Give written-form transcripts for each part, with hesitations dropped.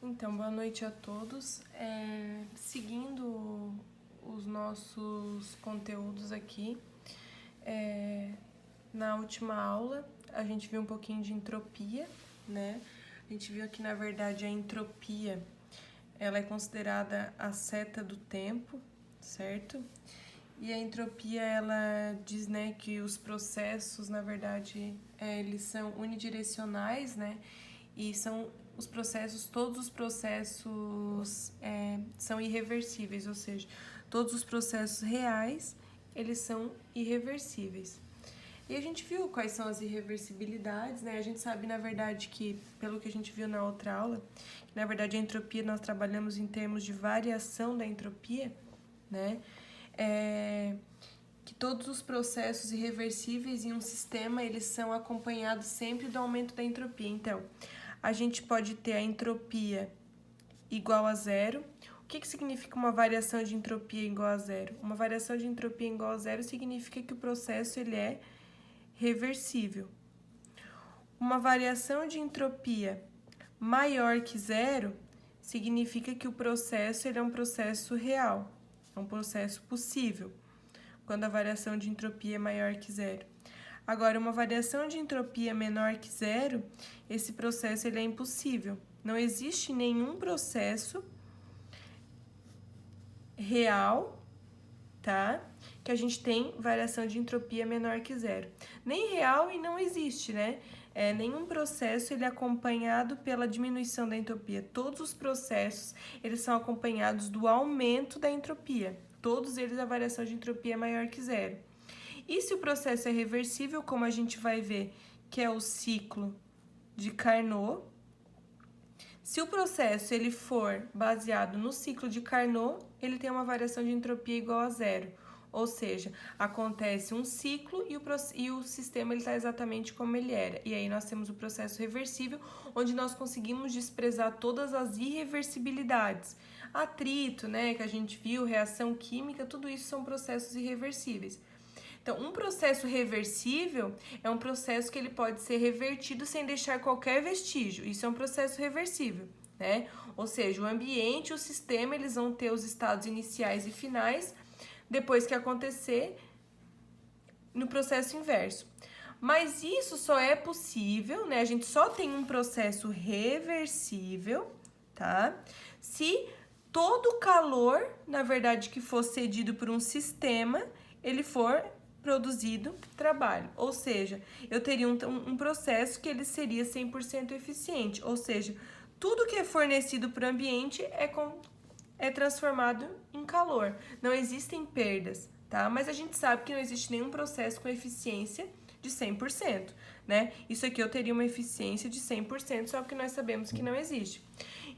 Então, boa noite a todos. Seguindo os nossos conteúdos aqui, na última aula a gente viu um pouquinho de entropia, né? A gente viu que, na verdade, a entropia ela é considerada a seta do tempo, certo? E a entropia, ela diz, né, que os processos, na verdade, eles são unidirecionais, né? E são os processos, todos os processos são irreversíveis, ou seja, todos os processos reais, eles são irreversíveis. E a gente viu quais são as irreversibilidades, né? A gente sabe, na verdade, que, pelo que a gente viu na outra aula, que, na verdade, a entropia, nós trabalhamos em termos de variação da entropia, né? Que todos os processos irreversíveis em um sistema, eles são acompanhados sempre do aumento da entropia. Então, a gente pode ter a entropia igual a zero. O que significa uma variação de entropia igual a zero? Uma variação de entropia igual a zero significa que o processo ele é reversível. Uma variação de entropia maior que zero significa que o processo ele é um processo real, é um processo possível, quando a variação de entropia é maior que zero. Agora, uma variação de entropia menor que zero, esse processo ele é impossível. Não existe nenhum processo real, tá? Que a gente tem variação de entropia menor que zero. Nem real e não existe, né? Nenhum processo ele é acompanhado pela diminuição da entropia. Todos os processos eles são acompanhados do aumento da entropia. Todos eles a variação de entropia é maior que zero. E se o processo é reversível, como a gente vai ver, que é o ciclo de Carnot, se o processo ele for baseado no ciclo de Carnot, ele tem uma variação de entropia igual a zero. Ou seja, acontece um ciclo e o sistema está exatamente como ele era. E aí nós temos o processo reversível, onde nós conseguimos desprezar todas as irreversibilidades. Atrito, né, que a gente viu, reação química, tudo isso são processos irreversíveis. Então, um processo reversível é um processo que ele pode ser revertido sem deixar qualquer vestígio. Isso é um processo reversível, né? Ou seja, o ambiente e o sistema, eles vão ter os estados iniciais e finais depois que acontecer no processo inverso. Mas isso só é possível, né? A gente só tem um processo reversível, tá? Se todo o calor, na verdade, que for cedido por um sistema, ele for produzido trabalho. Ou seja, eu teria um processo que ele seria 100% eficiente. Ou seja, tudo que é fornecido para o ambiente é transformado em calor. Não existem perdas, tá? Mas a gente sabe que não existe nenhum processo com eficiência de 100%, né? Isso aqui eu teria uma eficiência de 100%, só que nós sabemos que não existe.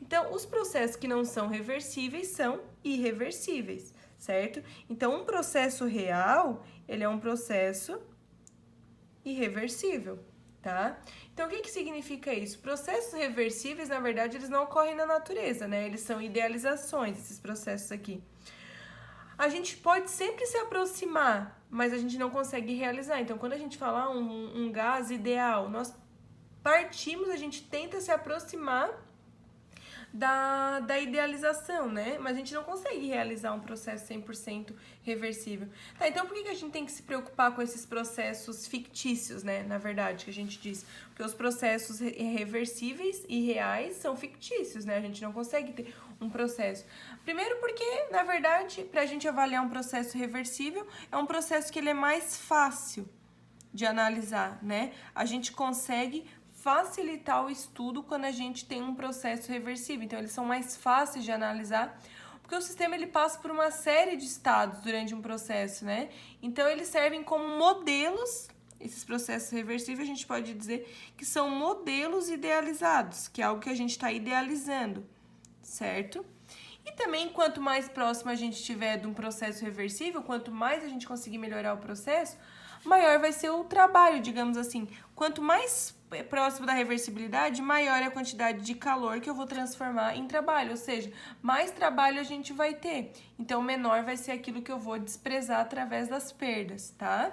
Então, os processos que não são reversíveis são irreversíveis, certo? Então, um processo real, ele é um processo irreversível, tá? Então, o que significa isso? Processos reversíveis, na verdade, eles não ocorrem na natureza, né? Eles são idealizações, esses processos aqui. A gente pode sempre se aproximar, mas a gente não consegue realizar. Então, quando a gente fala um gás ideal, nós partimos, a gente tenta se aproximar da idealização, né? Mas a gente não consegue realizar um processo 100% reversível. Tá, então por que a gente tem que se preocupar com esses processos fictícios, né? Na verdade, que a gente diz. Porque os processos reversíveis e reais são fictícios, né? A gente não consegue ter um processo. Primeiro porque, na verdade, pra gente avaliar um processo reversível, é um processo que ele é mais fácil de analisar, né? A gente consegue facilitar o estudo quando a gente tem um processo reversível. Então, eles são mais fáceis de analisar, porque o sistema ele passa por uma série de estados durante um processo, né? Então, eles servem como modelos, esses processos reversíveis, a gente pode dizer que são modelos idealizados, que é algo que a gente está idealizando, certo? E também, quanto mais próximo a gente estiver de um processo reversível, quanto mais a gente conseguir melhorar o processo, maior vai ser o trabalho, digamos assim. Quanto mais próximo da reversibilidade, maior é a quantidade de calor que eu vou transformar em trabalho, ou seja, mais trabalho a gente vai ter. Então, menor vai ser aquilo que eu vou desprezar através das perdas, tá?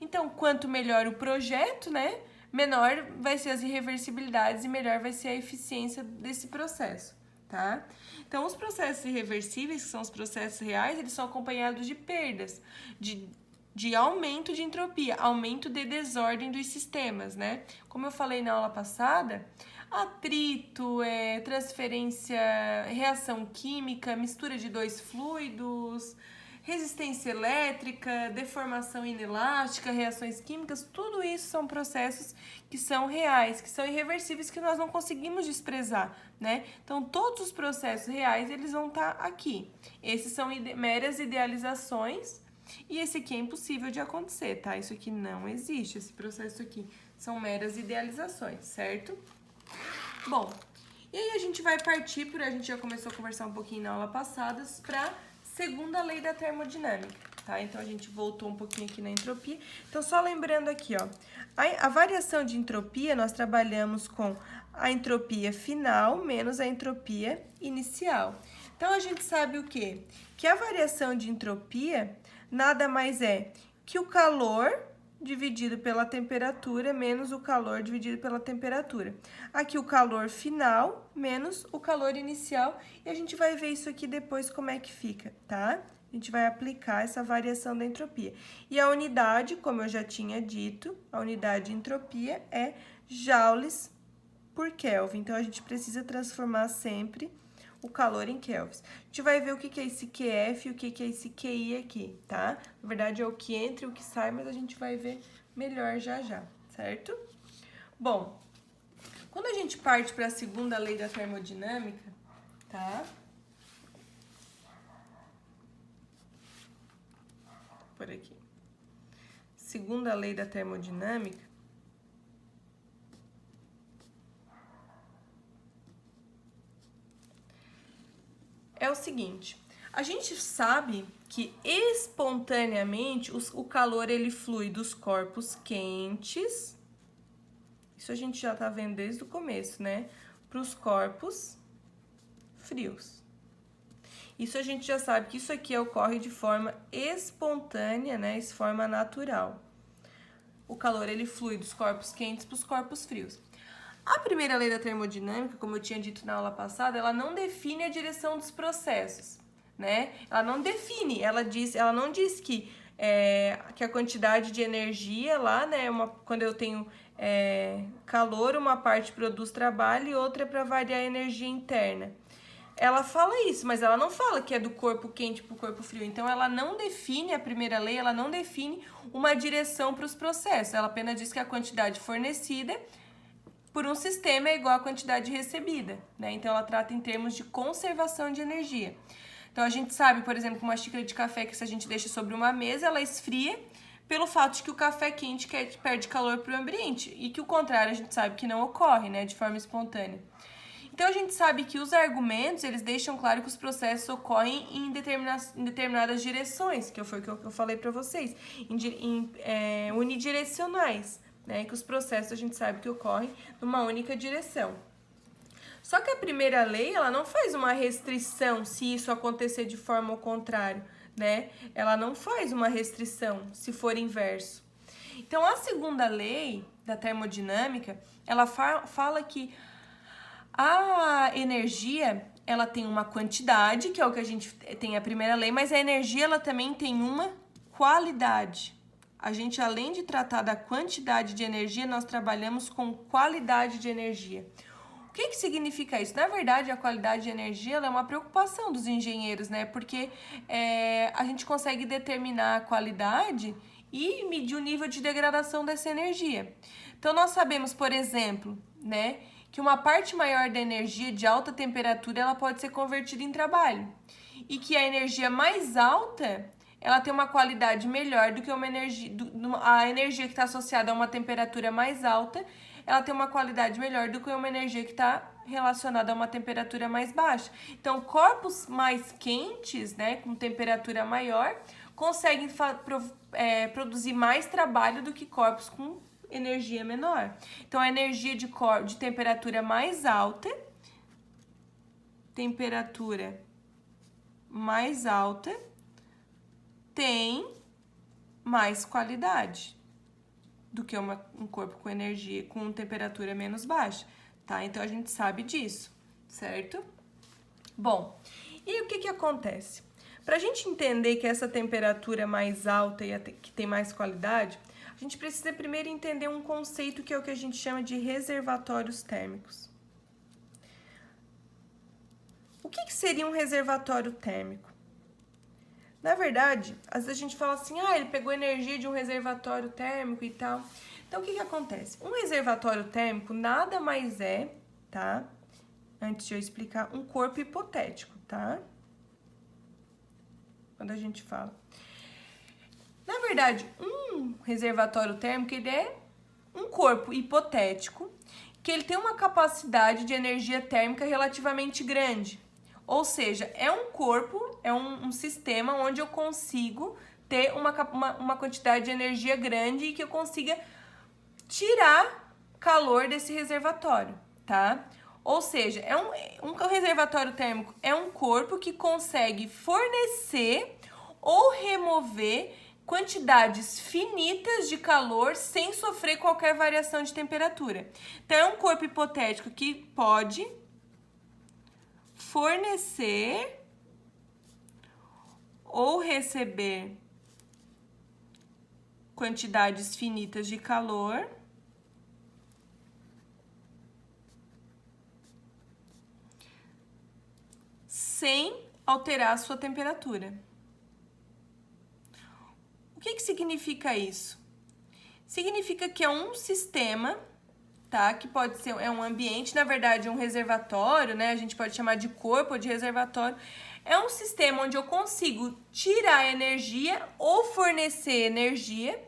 Então, quanto melhor o projeto, né, menor vai ser as irreversibilidades e melhor vai ser a eficiência desse processo, tá? Então, os processos irreversíveis, que são os processos reais, eles são acompanhados de perdas, de aumento de entropia, aumento de desordem dos sistemas, né? Como eu falei na aula passada, atrito, transferência, reação química, mistura de dois fluidos, resistência elétrica, deformação inelástica, reações químicas, tudo isso são processos que são reais, que são irreversíveis, que nós não conseguimos desprezar, né? Então, todos os processos reais, eles vão estar aqui. Esses são meras idealizações e esse aqui é impossível de acontecer, tá? Isso aqui não existe, esse processo aqui são meras idealizações, certo? Bom, e aí a gente vai partir, a gente já começou a conversar um pouquinho na aula passada, para segunda lei da termodinâmica, tá? Então, a gente voltou um pouquinho aqui na entropia. Então, só lembrando aqui, ó, a variação de entropia, nós trabalhamos com a entropia final menos a entropia inicial. Então, a gente sabe o quê? Que a variação de entropia nada mais é que o calor dividido pela temperatura menos o calor dividido pela temperatura. Aqui o calor final menos o calor inicial, e a gente vai ver isso aqui depois como é que fica, tá? A gente vai aplicar essa variação da entropia. E a unidade, como eu já tinha dito, a unidade de entropia é joules por Kelvin. Então, a gente precisa transformar sempre o calor em kelvins. A gente vai ver o que é esse QF e o que é esse QI aqui, tá? Na verdade, é o que entra e o que sai, mas a gente vai ver melhor já já, certo? Bom, quando a gente parte para a segunda lei da termodinâmica, tá? Por aqui. Segunda lei da termodinâmica, é o seguinte, a gente sabe que espontaneamente o calor ele flui dos corpos quentes, isso a gente já tá vendo desde o começo, né? Para os corpos frios. Isso a gente já sabe que isso aqui ocorre de forma espontânea, né? De forma natural. O calor ele flui dos corpos quentes para os corpos frios. A primeira lei da termodinâmica, como eu tinha dito na aula passada, ela não define a direção dos processos, né? Ela não define, ela não diz que a quantidade de energia lá, né? Quando eu tenho calor, uma parte produz trabalho e outra é para variar a energia interna. Ela fala isso, mas ela não fala que é do corpo quente para o corpo frio. Então, ela não define, a primeira lei, ela não define uma direção para os processos. Ela apenas diz que a quantidade fornecida por um sistema é igual à quantidade recebida, né? Então, ela trata em termos de conservação de energia. Então, a gente sabe, por exemplo, que uma xícara de café que se a gente deixa sobre uma mesa, ela esfria pelo fato de que o café quente perde calor para o ambiente e que o contrário a gente sabe que não ocorre, né, de forma espontânea. Então, a gente sabe que os argumentos, eles deixam claro que os processos ocorrem em determinadas direções, que foi o que eu falei para vocês, unidirecionais, né? Que os processos a gente sabe que ocorrem numa única direção. Só que a primeira lei, ela não faz uma restrição se isso acontecer de forma ao contrário, né? Ela não faz uma restrição se for inverso. Então, a segunda lei da termodinâmica, ela fala que a energia, ela tem uma quantidade, que é o que a gente tem a primeira lei, mas a energia, ela também tem uma qualidade. A gente, além de tratar da quantidade de energia, nós trabalhamos com qualidade de energia. O que significa isso? Na verdade, a qualidade de energia ela é uma preocupação dos engenheiros, né? Porque a gente consegue determinar a qualidade e medir o nível de degradação dessa energia. Então, nós sabemos, por exemplo, né, que uma parte maior da energia de alta temperatura ela pode ser convertida em trabalho. E que a energia mais alta ela tem uma qualidade melhor do que a energia que está associada a uma temperatura mais alta, ela tem uma qualidade melhor do que uma energia que está relacionada a uma temperatura mais baixa. Então, corpos mais quentes, né, com temperatura maior, conseguem produzir mais trabalho do que corpos com energia menor. Então, a energia de temperatura mais alta, tem mais qualidade do que um corpo com energia, com temperatura menos baixa, tá? Então, a gente sabe disso, certo? Bom, e o que que acontece? Para a gente entender que essa temperatura é mais alta e que tem mais qualidade, a gente precisa primeiro entender um conceito que é o que a gente chama de reservatórios térmicos. O que que seria um reservatório térmico? Na verdade, às vezes a gente fala assim, ele pegou energia de um reservatório térmico e tal. Então, o que que acontece? Um reservatório térmico nada mais é, tá? Antes de eu explicar, um corpo hipotético, tá? Quando a gente fala. Na verdade, um reservatório térmico, ele é um corpo hipotético que ele tem uma capacidade de energia térmica relativamente grande. Ou seja, é um corpo, é um sistema onde eu consigo ter uma quantidade de energia grande e que eu consiga tirar calor desse reservatório, tá? Ou seja, um reservatório térmico é um corpo que consegue fornecer ou remover quantidades finitas de calor sem sofrer qualquer variação de temperatura. Então, é um corpo hipotético que pode fornecer ou receber quantidades finitas de calor sem alterar a sua temperatura. O que que significa isso? Significa que é um sistema, tá? Que pode ser um ambiente, na verdade, um reservatório, né? A gente pode chamar de corpo ou de reservatório. É um sistema onde eu consigo tirar energia ou fornecer energia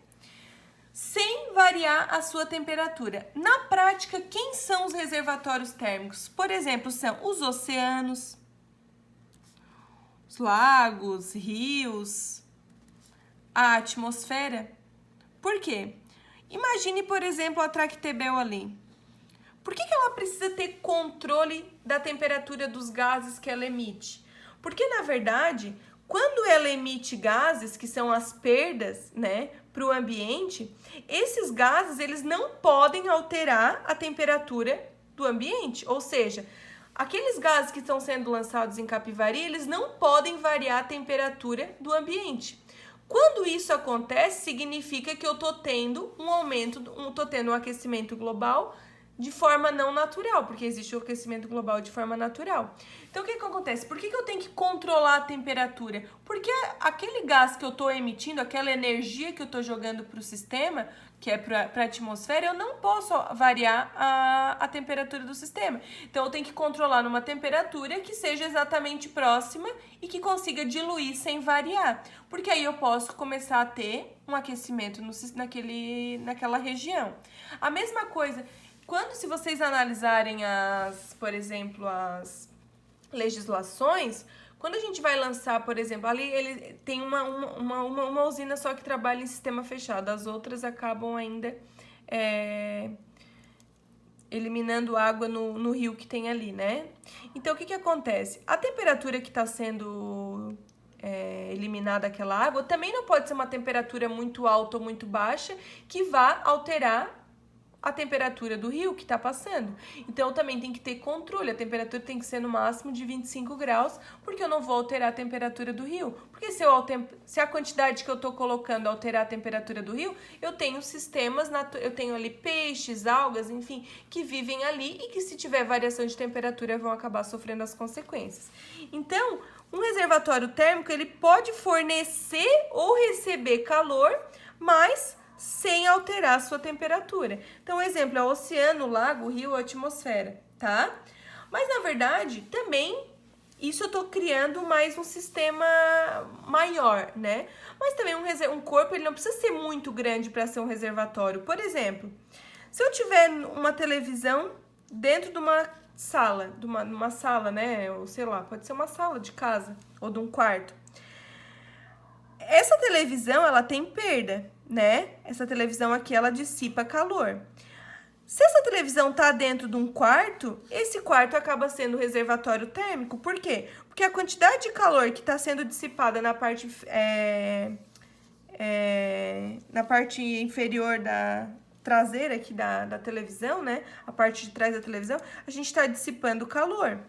sem variar a sua temperatura. Na prática, quem são os reservatórios térmicos? Por exemplo, são os oceanos, os lagos, rios, a atmosfera. Por quê? Imagine, por exemplo, a Tractebel ali. Por que ela precisa ter controle da temperatura dos gases que ela emite? Porque, na verdade, quando ela emite gases, que são as perdas, né, para o ambiente, esses gases, eles não podem alterar a temperatura do ambiente. Ou seja, aqueles gases que estão sendo lançados em Capivari, eles não podem variar a temperatura do ambiente. Quando isso acontece, significa que eu tô tendo um aumento, tô tendo um aquecimento global de forma não natural, porque existe o aquecimento global de forma natural. Então, o que acontece? Por que eu tenho que controlar a temperatura? Porque aquele gás que eu estou emitindo, aquela energia que eu estou jogando para o sistema, que é para a atmosfera, eu não posso variar a temperatura do sistema. Então, eu tenho que controlar numa temperatura que seja exatamente próxima e que consiga diluir sem variar. Porque aí eu posso começar a ter um aquecimento naquela região. A mesma coisa, se vocês analisarem por exemplo, as legislações, quando a gente vai lançar, por exemplo, ali ele tem uma usina só que trabalha em sistema fechado, as outras acabam ainda eliminando água no rio que tem ali, né? Então, o que acontece? A temperatura que está sendo eliminada aquela água também não pode ser uma temperatura muito alta ou muito baixa que vá alterar a temperatura do rio que está passando. Então, também tem que ter controle. A temperatura tem que ser no máximo de 25 graus, porque eu não vou alterar a temperatura do rio. Porque se a quantidade que eu estou colocando alterar a temperatura do rio, eu tenho sistemas, eu tenho ali peixes, algas, enfim, que vivem ali e que se tiver variação de temperatura vão acabar sofrendo as consequências. Então, um reservatório térmico, ele pode fornecer ou receber calor, mas sem alterar a sua temperatura. Então, o exemplo é o oceano, o lago, o rio, a atmosfera, tá? Mas, na verdade, também, isso eu tô criando mais um sistema maior, né? Mas também um corpo, ele não precisa ser muito grande para ser um reservatório. Por exemplo, se eu tiver uma televisão dentro de uma sala, numa sala, né? Ou sei lá, pode ser uma sala de casa ou de um quarto. Essa televisão, ela tem perda, né? Essa televisão aqui, ela dissipa calor. Se essa televisão tá dentro de um quarto, esse quarto acaba sendo reservatório térmico. Por quê? Porque a quantidade de calor que está sendo dissipada na parte inferior traseira aqui da televisão, né? A parte de trás da televisão, a gente está dissipando calor.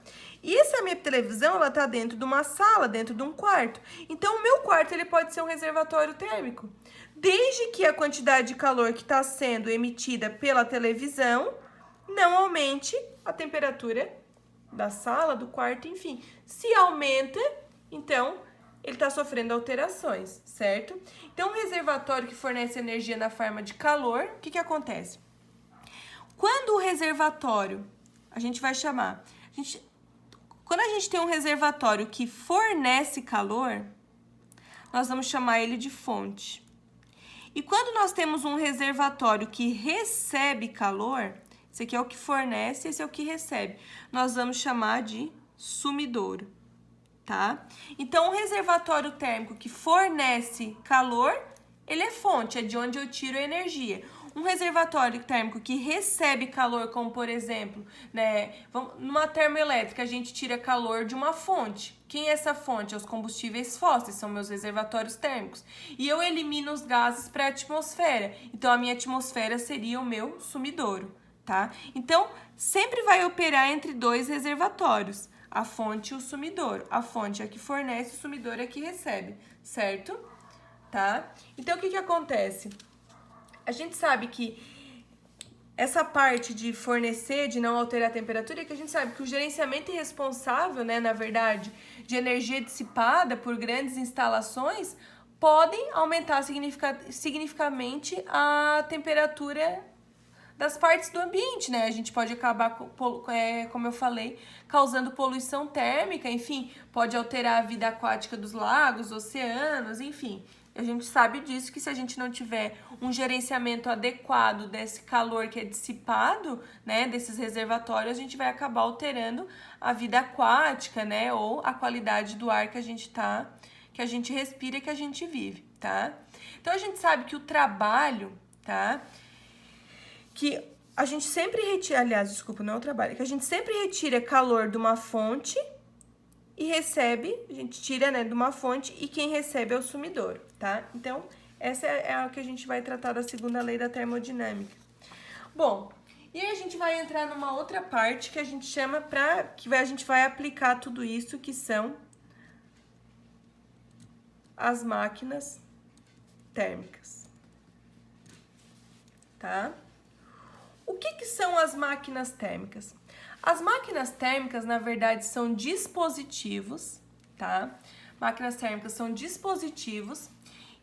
E essa minha televisão, ela tá dentro de uma sala, dentro de um quarto. Então, o meu quarto, ele pode ser um reservatório térmico. Desde que a quantidade de calor que está sendo emitida pela televisão não aumente a temperatura da sala, do quarto, enfim. Se aumenta, então, ele está sofrendo alterações, certo? Então, um reservatório que fornece energia na forma de calor, o que acontece? Quando o reservatório, a gente vai chamar... Quando a gente tem um reservatório que fornece calor, nós vamos chamar ele de fonte. E quando nós temos um reservatório que recebe calor, esse aqui é o que fornece, esse é o que recebe, nós vamos chamar de sumidouro, tá? Então, um reservatório térmico que fornece calor, ele é fonte, é de onde eu tiro a energia. Um reservatório térmico que recebe calor, como por exemplo, né, numa termoelétrica a gente tira calor de uma fonte. Quem é essa fonte? É os combustíveis fósseis, são meus reservatórios térmicos. E eu elimino os gases para a atmosfera. Então, a minha atmosfera seria o meu sumidouro, tá? Então, sempre vai operar entre dois reservatórios, a fonte e o sumidouro. A fonte é a que fornece, o sumidouro é a que recebe, certo? Tá? Então, o que acontece? A gente sabe que essa parte de fornecer, de não alterar a temperatura, é que a gente sabe que o gerenciamento irresponsável, né, na verdade, de energia dissipada por grandes instalações, podem aumentar significativamente a temperatura das partes do ambiente, né? A gente pode acabar, como eu falei, causando poluição térmica, enfim, pode alterar a vida aquática dos lagos, oceanos, enfim. A gente sabe disso, que se a gente não tiver um gerenciamento adequado desse calor que é dissipado, né, desses reservatórios, a gente vai acabar alterando a vida aquática, né, ou a qualidade do ar que a gente respira e que a gente vive, tá? Então, a gente sabe que o trabalho, tá, que a gente sempre retira, aliás, desculpa, não é o trabalho, que a gente sempre retira calor de uma fonte e recebe, a gente tira, né, de uma fonte, e quem recebe é o sumidouro, tá? Então, essa é a que a gente vai tratar da segunda lei da termodinâmica. Bom, e aí a gente vai entrar numa outra parte que a gente chama a gente vai aplicar tudo isso, que são as máquinas térmicas, tá? O que são as máquinas térmicas? As máquinas térmicas, na verdade, são dispositivos, tá? Máquinas térmicas são dispositivos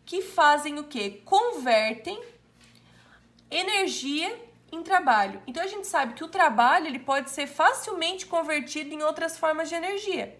que fazem o quê? Convertem energia em trabalho. Então, a gente sabe que o trabalho ele pode ser facilmente convertido em outras formas de energia.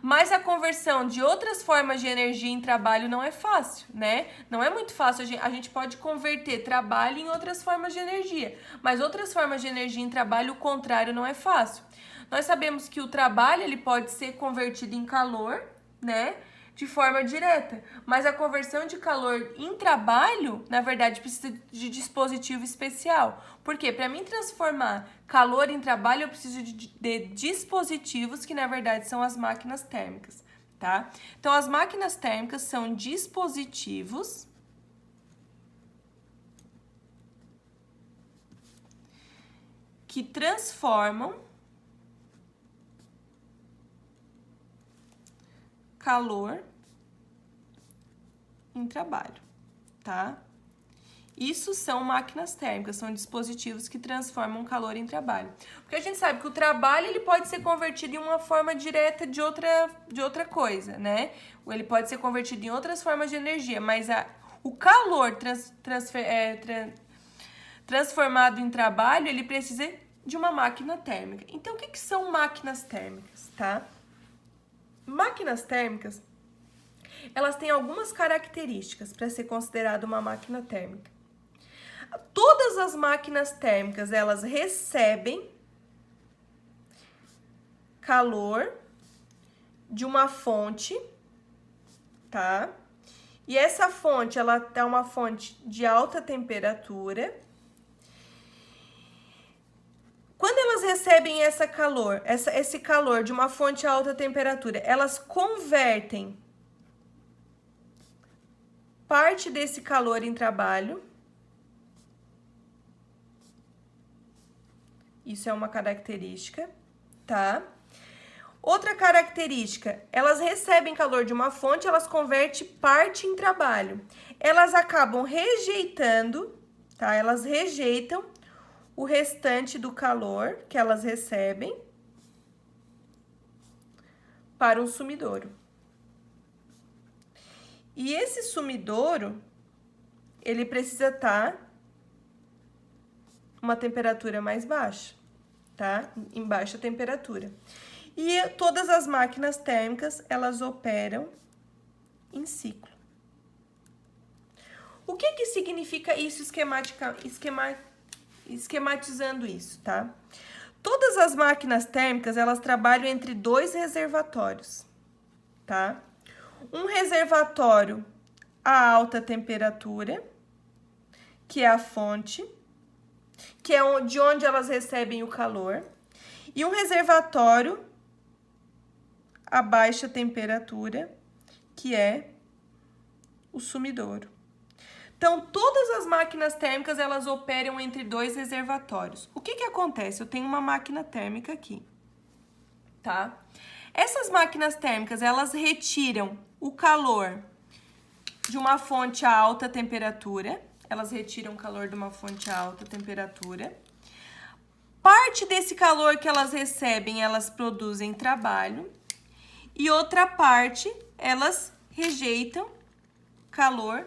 Mas a conversão de outras formas de energia em trabalho não é fácil, né? Não é muito fácil. A gente pode converter trabalho em outras formas de energia, mas outras formas de energia em trabalho, o contrário, não é fácil. Nós sabemos que o trabalho ele pode ser convertido em calor, né? De forma direta, mas a conversão de calor em trabalho, na verdade, precisa de dispositivo especial. Por quê? Para mim transformar calor em trabalho, eu preciso de dispositivos que, na verdade, são as máquinas térmicas, tá? Então, as máquinas térmicas são dispositivos que transformam calor em trabalho, tá? Isso são máquinas térmicas, são dispositivos que transformam calor em trabalho. Porque a gente sabe que o trabalho ele pode ser convertido em uma forma direta de outra coisa, né? Ou ele pode ser convertido em outras formas de energia, mas o calor transformado em trabalho, ele precisa de uma máquina térmica. Então, o que são máquinas térmicas, tá? Máquinas térmicas, elas têm algumas características para ser considerada uma máquina térmica. Todas as máquinas térmicas, elas recebem calor de uma fonte, tá? E essa fonte, ela é uma fonte de alta temperatura. Quando elas recebem esse calor de uma fonte a alta temperatura, elas convertem parte desse calor em trabalho. Isso é uma característica, tá? Outra característica, elas recebem calor de uma fonte, elas convertem parte em trabalho. Elas acabam rejeitando, tá? Elas rejeitam o restante do calor que elas recebem para um sumidouro. E esse sumidouro, ele precisa estar uma temperatura mais baixa, tá? Em baixa temperatura. E todas as máquinas térmicas, elas operam em ciclo. O que que significa isso esquematizando isso, tá? Todas as máquinas térmicas, elas trabalham entre dois reservatórios, tá? Um reservatório a alta temperatura, que é a fonte, que é de onde elas recebem o calor, e um reservatório a baixa temperatura, que é o sumidouro. Então, todas as máquinas térmicas, elas operam entre dois reservatórios. O que que acontece? Eu tenho uma máquina térmica aqui, tá? Essas máquinas térmicas, elas retiram o calor de uma fonte a alta temperatura. Elas retiram o calor de uma fonte a alta temperatura. Parte desse calor que elas recebem, elas produzem trabalho. E outra parte, elas rejeitam calor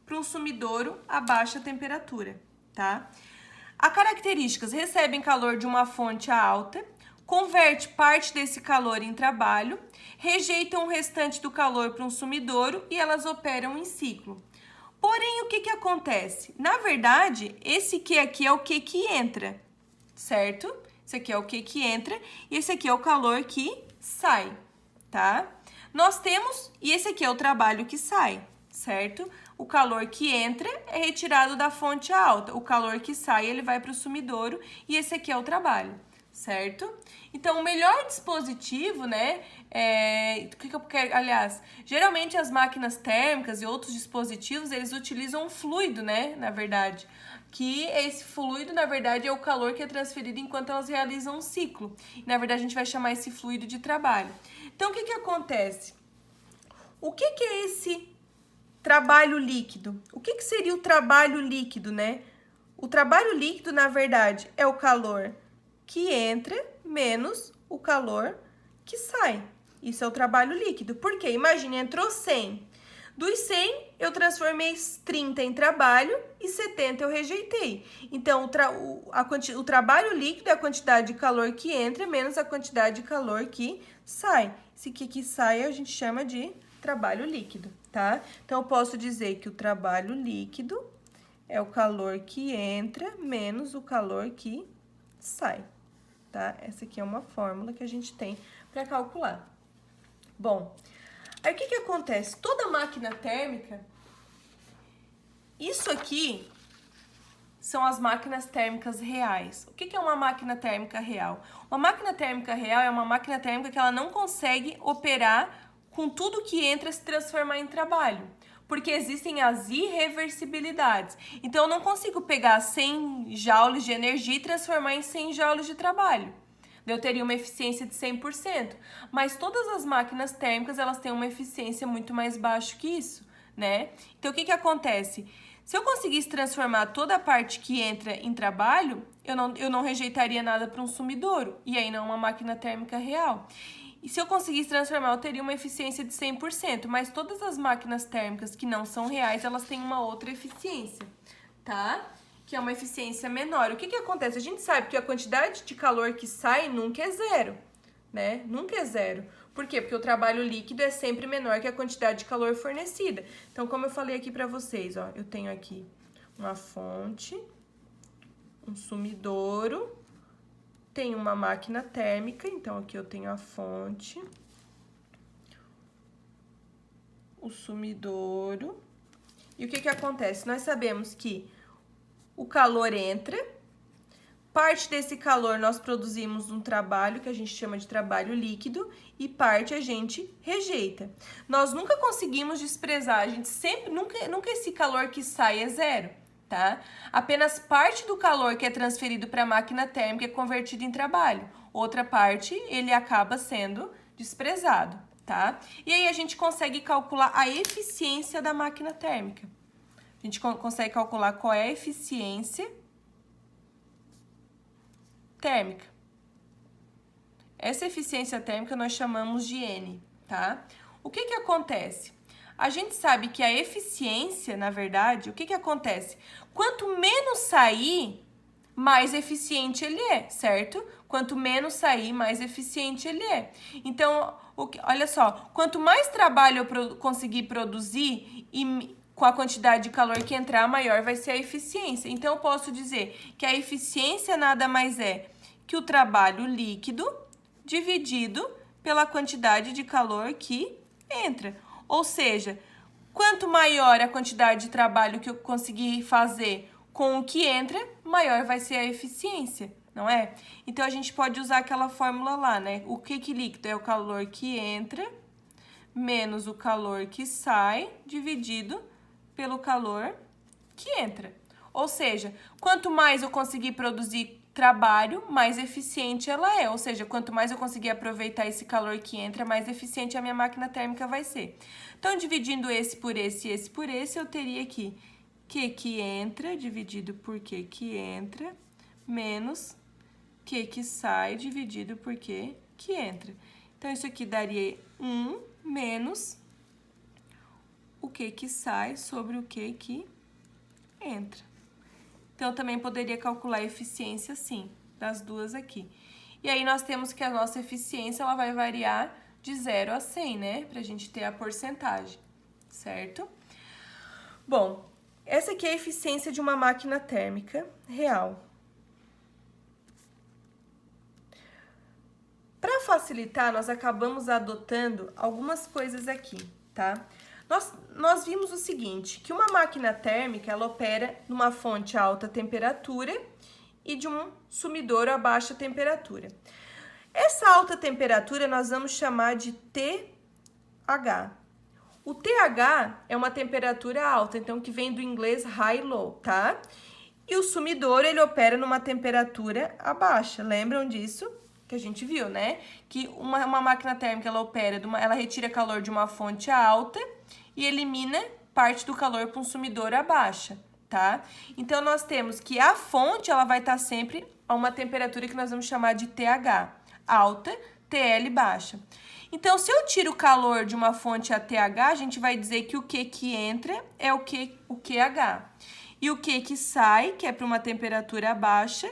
para um sumidouro a baixa temperatura, tá? As características: recebem calor de uma fonte alta, converte parte desse calor em trabalho, rejeitam o restante do calor para um sumidouro e elas operam em ciclo. Porém, o que que acontece? Na verdade, esse Q aqui é o Q que entra, certo? Esse aqui é o Q que entra e esse aqui é o calor que sai, tá? Nós temos, e esse aqui é o trabalho que sai, certo? O calor que entra é retirado da fonte alta, o calor que sai ele vai para o sumidouro e esse aqui é o trabalho, certo? Então, o melhor dispositivo, né, o que eu quero, aliás, geralmente as máquinas térmicas e outros dispositivos, eles utilizam um fluido, né, na verdade, que esse fluido, na verdade, é o calor que é transferido enquanto elas realizam um ciclo. E, na verdade, a gente vai chamar esse fluido de trabalho. Então, o que que acontece? O que que é esse trabalho líquido? O que que seria o trabalho líquido, né? O trabalho líquido, na verdade, é o calor que entra menos o calor que sai. Isso é o trabalho líquido. Por quê? Imagine, entrou 100. Dos 100, eu transformei 30 em trabalho e 70 eu rejeitei. Então, o trabalho líquido é a quantidade de calor que entra menos a quantidade de calor que sai. Esse que sai a gente chama de trabalho líquido, tá? Então, eu posso dizer que o trabalho líquido é o calor que entra menos o calor que sai, tá? Essa aqui é uma fórmula que a gente tem para calcular. Bom, aí o que que acontece? Toda máquina térmica, isso aqui são as máquinas térmicas reais. O que que é uma máquina térmica real? Uma máquina térmica real é uma máquina térmica que ela não consegue operar com tudo que entra se transformar em trabalho, porque existem as irreversibilidades. Então, eu não consigo pegar 100 joules de energia e transformar em 100 joules de trabalho. Eu teria uma eficiência de 100%, mas todas as máquinas térmicas, elas têm uma eficiência muito mais baixa que isso, né? Então, o que que acontece? Se eu conseguisse transformar toda a parte que entra em trabalho, eu não rejeitaria nada para um sumidouro, e aí não é uma máquina térmica real. E se eu conseguisse transformar, eu teria uma eficiência de 100%, mas todas as máquinas térmicas que não são reais, elas têm uma outra eficiência, tá? Que é uma eficiência menor. O que que acontece? A gente sabe que a quantidade de calor que sai nunca é zero, né? Nunca é zero. Por quê? Porque o trabalho líquido é sempre menor que a quantidade de calor fornecida. Então, como eu falei aqui pra vocês, ó, eu tenho aqui uma fonte, um sumidouro, tenho uma máquina térmica, então aqui eu tenho a fonte, o sumidouro. E o que que acontece? Nós sabemos que o calor entra, parte desse calor nós produzimos um trabalho que a gente chama de trabalho líquido e parte a gente rejeita. Nós nunca conseguimos desprezar, a gente sempre, nunca esse calor que sai é zero, tá? Apenas parte do calor que é transferido para a máquina térmica é convertido em trabalho. Outra parte, ele acaba sendo desprezado, tá? E aí a gente consegue calcular a eficiência da máquina térmica. A gente consegue calcular qual é a eficiência térmica. Essa eficiência térmica nós chamamos de N, tá? O que que acontece? A gente sabe que a eficiência, na verdade, o que que acontece? Quanto menos sair, mais eficiente ele é, certo? Quanto menos sair, mais eficiente ele é. Então, olha só, quanto mais trabalho eu conseguir produzir e com a quantidade de calor que entrar, maior vai ser a eficiência. Então, eu posso dizer que a eficiência nada mais é que o trabalho líquido dividido pela quantidade de calor que entra. Ou seja, quanto maior a quantidade de trabalho que eu conseguir fazer com o que entra, maior vai ser a eficiência, não é? Então, a gente pode usar aquela fórmula lá, né? O que líquido é o calor que entra menos o calor que sai dividido pelo calor que entra. Ou seja, quanto mais eu conseguir produzir trabalho, mais eficiente ela é. Ou seja, quanto mais eu conseguir aproveitar esse calor que entra, mais eficiente a minha máquina térmica vai ser. Então, dividindo esse por esse e esse por esse, eu teria aqui que entra dividido por que entra, menos que sai dividido por que entra. Então, isso aqui daria 1 menos o que sai sobre o que entra. Então, eu também poderia calcular a eficiência, sim, das duas aqui. E aí, nós temos que a nossa eficiência, ela vai variar de 0 a 100, né? Pra gente ter a porcentagem, certo? Bom, essa aqui é a eficiência de uma máquina térmica real. Para facilitar, nós acabamos adotando algumas coisas aqui, tá? Nós vimos o seguinte, que uma máquina térmica, ela opera numa fonte a alta temperatura e de um sumidouro a baixa temperatura. Essa alta temperatura nós vamos chamar de TH. O TH é uma temperatura alta, então que vem do inglês high-low, tá? E o sumidouro, ele opera numa temperatura baixa, lembram disso? Que a gente viu, né? Que uma máquina térmica, ela opera, ela retira calor de uma fonte alta e elimina parte do calor para um sumidouro baixa, tá? Então, nós temos que a fonte, ela vai estar sempre a uma temperatura que nós vamos chamar de TH alta, TL baixa. Então, se eu tiro o calor de uma fonte a TH, a gente vai dizer que o que entra é o QH. E o que sai, que é para uma temperatura baixa,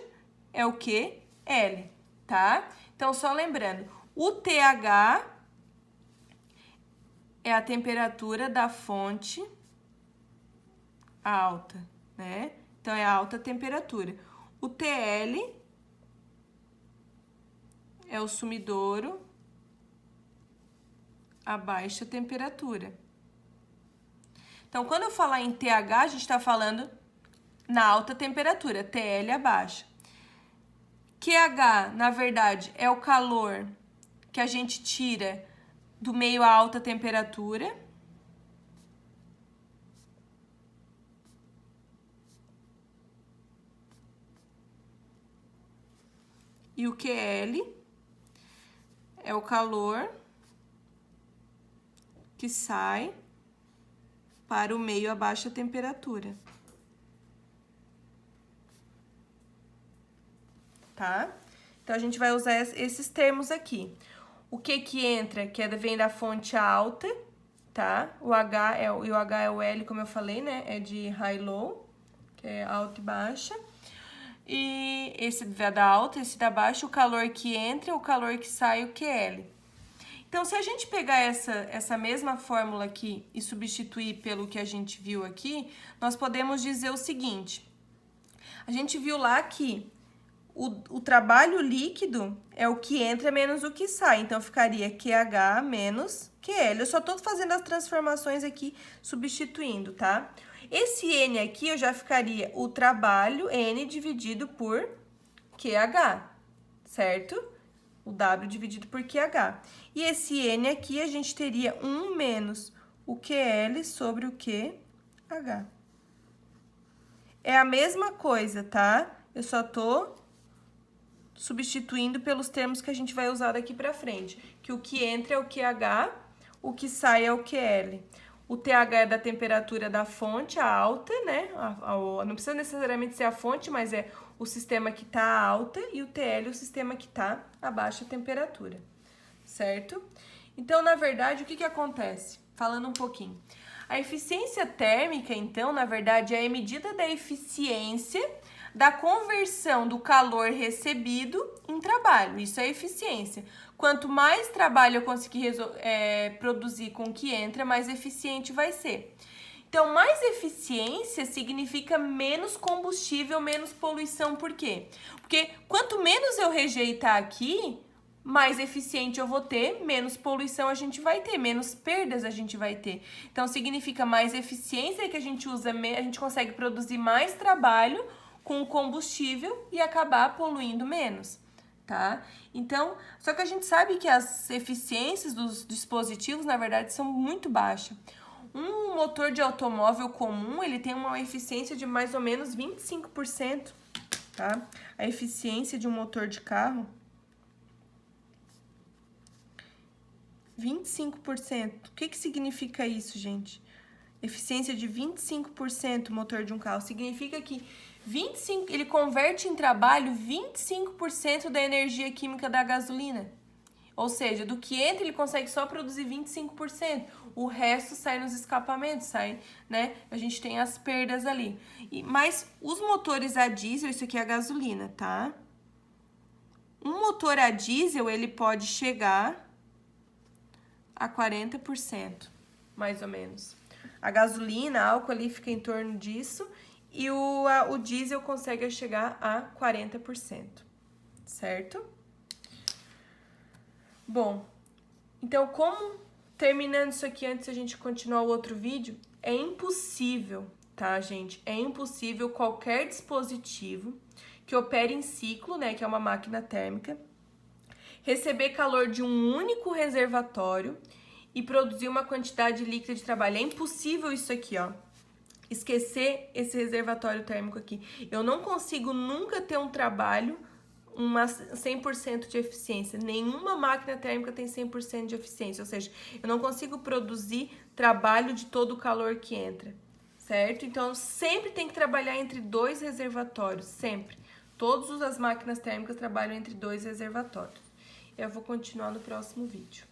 é o QL, tá? Então, só lembrando, o TH é a temperatura da fonte alta, né? Então, é a alta temperatura. O TL é o sumidouro a baixa temperatura. Então, quando eu falar em TH, a gente está falando na alta temperatura, TL a baixa. QH, na verdade, é o calor que a gente tira do meio a alta temperatura. E o QL é o calor que sai para o meio a baixa temperatura. Tá? Então, a gente vai usar esses termos aqui. O que entra, vem da fonte alta, tá? O H é o L, como eu falei, né? É de high-low, que é alta e baixa. E esse da alta, esse da baixa, o calor que entra, o calor que sai, o QL. Então, se a gente pegar essa mesma fórmula aqui e substituir pelo que a gente viu aqui, nós podemos dizer o seguinte. A gente viu lá que o trabalho líquido é o que entra menos o que sai. Então, ficaria QH menos QL. Eu só tô fazendo as transformações aqui, substituindo, tá? Esse N aqui, eu já ficaria o trabalho N dividido por QH, certo? O W dividido por QH. E esse N aqui, a gente teria 1 menos o QL sobre o QH. é a mesma coisa, tá? Eu só tô substituindo pelos termos que a gente vai usar daqui pra frente. Que o que entra é o QH, o que sai é o QL. O TH é da temperatura da fonte, a alta, né? Não precisa necessariamente ser a fonte, mas é o sistema que tá alta, e o TL é o sistema que tá a baixa temperatura, certo? Então, na verdade, o que acontece? Falando um pouquinho. A eficiência térmica, então, na verdade, é a medida da eficiência da conversão do calor recebido em trabalho. Isso é eficiência. Quanto mais trabalho eu conseguir produzir com o que entra, mais eficiente vai ser. Então, mais eficiência significa menos combustível, menos poluição. Por quê? Porque quanto menos eu rejeitar aqui, mais eficiente eu vou ter, menos poluição a gente vai ter, menos perdas a gente vai ter. Então, significa mais eficiência que a gente usa, a gente consegue produzir mais trabalho com o combustível e acabar poluindo menos, tá? Então, só que a gente sabe que as eficiências dos dispositivos, na verdade, são muito baixas. Um motor de automóvel comum, ele tem uma eficiência de mais ou menos 25%, tá? A eficiência de um motor de carro, 25%. O que significa isso, gente? Eficiência de 25% motor de um carro. Significa que ele converte em trabalho 25% da energia química da gasolina. Ou seja, do que entra, ele consegue só produzir 25%. O resto sai nos escapamentos, sai, né? A gente tem as perdas ali. Mas os motores a diesel, isso aqui é a gasolina, tá? Um motor a diesel, ele pode chegar a 40%, mais ou menos. A gasolina, álcool ali fica em torno disso, e o diesel consegue chegar a 40%, certo? Bom, então terminando isso aqui antes a gente continuar o outro vídeo, é impossível, tá, gente? É impossível qualquer dispositivo que opere em ciclo, né, que é uma máquina térmica, receber calor de um único reservatório e produzir uma quantidade líquida de trabalho. É impossível isso aqui, ó. Esquecer esse reservatório térmico aqui. Eu não consigo nunca ter um trabalho, uma 100% de eficiência. Nenhuma máquina térmica tem 100% de eficiência. Ou seja, eu não consigo produzir trabalho de todo o calor que entra, certo? Então, sempre tem que trabalhar entre 2 reservatórios, sempre. Todas as máquinas térmicas trabalham entre 2 reservatórios. Eu vou continuar no próximo vídeo.